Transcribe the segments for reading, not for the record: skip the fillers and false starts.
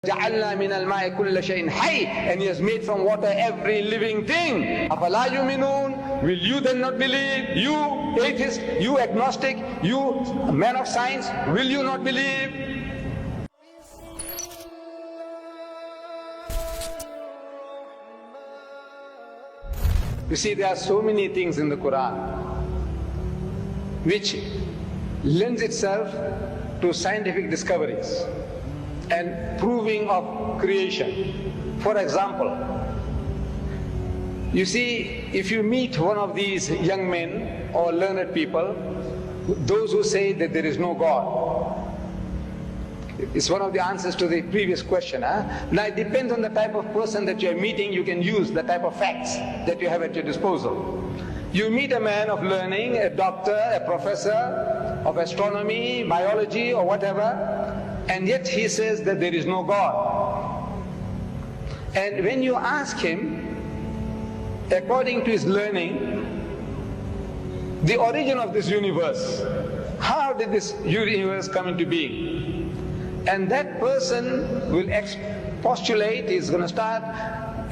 جعلنا من الماء كل شيء حي, and he has made from water every living thing. أفلا يؤمنون? Will you then not believe? You atheist, you agnostic, you man of science, will you not believe? You see, there are so many things in the Quran which lends itself to scientific discoveries and proving of creation. For example, you see, if you meet one of these young men or learned people, those who say that there is no God, it's one of the answers to the previous question. Now it depends on the type of person that you are meeting, you can use the type of facts that you have at your disposal. You meet a man of learning, a doctor, a professor of astronomy, biology or whatever, and yet he says that there is no God. And when you ask him, according to his learning, the origin of this universe, how did this universe come into being? And that person will postulate, he's going to start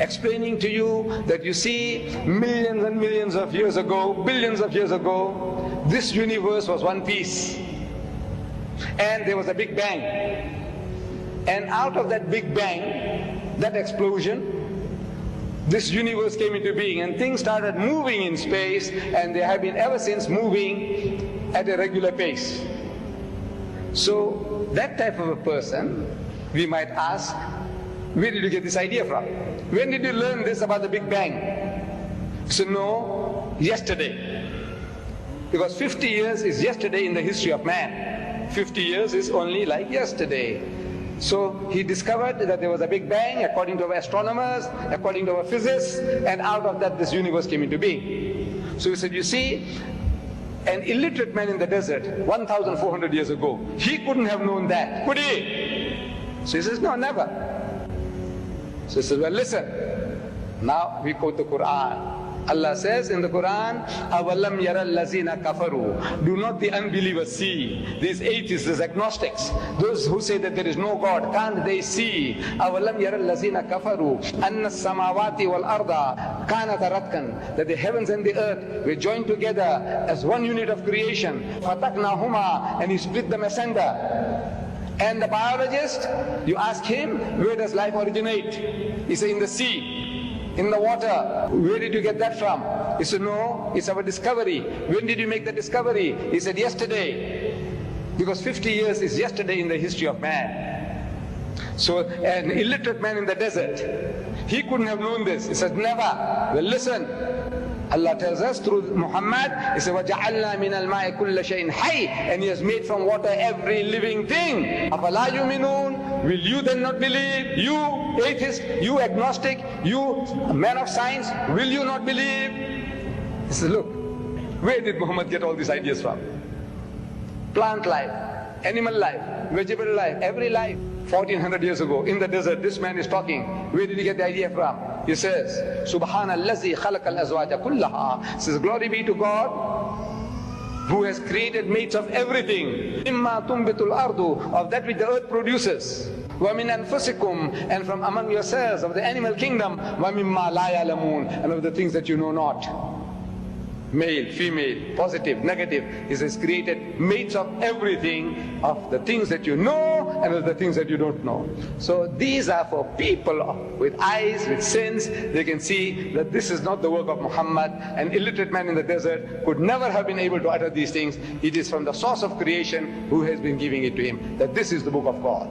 explaining to you that you see, millions and millions of years ago, billions of years ago, this universe was one piece. And there was a big bang. And out of that big bang, that explosion, this universe came into being and things started moving in space, and they have been ever since moving at a regular pace. So that type of a person, we might ask, where did you get this idea from? When did you learn this about the Big Bang? So no, yesterday. Because 50 years is yesterday in the history of man. 50 years is only like yesterday. So he discovered that there was a Big Bang according to our astronomers, according to our physicists, and out of that this universe came into being. So he said, you see, an illiterate man in the desert 1,400 years ago, he couldn't have known that, could he? So he says, no, never. So he says, well, listen, now we quote the Quran. Allah says in the Quran, أَوَلَمْ يَرَ الَّذِينَ كَفَرُوا, do not the unbelievers see? These atheists, these agnostics, those who say that there is no God, can't they see? أَوَلَمْ يَرَ الَّذِينَ كَفَرُوا أَنَّ السَّمَاوَاتِ وَالْأَرْضَ كَانَتَ رَتْقًا, that the heavens and the earth were joined together as one unit of creation. فَتَقْنَاهُمَا, and he split them asunder. And the biologist, you ask him, where does life originate? He says, in the sea. In the water. Where did you get that from? He said, no, it's our discovery. When did you make the discovery? He said, yesterday. Because 50 years is yesterday in the history of man. So an illiterate man in the desert, he couldn't have known this. He said, never. Well, listen. Allah tells us through Muhammad, He said, وَجَعَلْنَا مِنَ الْمَاءِ كُلَّ شَيْءٍ حَيٍّ, and He has made from water every living thing. أَفَلَا يُؤْمِنُونَ? Will you then not believe? You atheist, you agnostic, you man of science, will you not believe? He says, look, where did Muhammad get all these ideas from? Plant life, animal life, vegetable life, every life. 1400 years ago in the desert, this man is talking. Where did he get the idea from? He says, Subhanallazi khalaqal azwaja kullaha. Says, glory be to God who has created mates of everything. Mimma tumbitul ardu, of that which the earth produces. Wa min anfusikum, and from among yourselves, of the animal kingdom. Wa mimma la ya'lamun, and of the things that you know not. Male, female, positive, negative. He says, created mates of everything, of the things that you know and of the things that you don't know. So these are for people with eyes, with sense. They can see that this is not the work of Muhammad. An illiterate man in the desert could never have been able to utter these things. It is from the source of creation who has been giving it to him, that this is the book of God.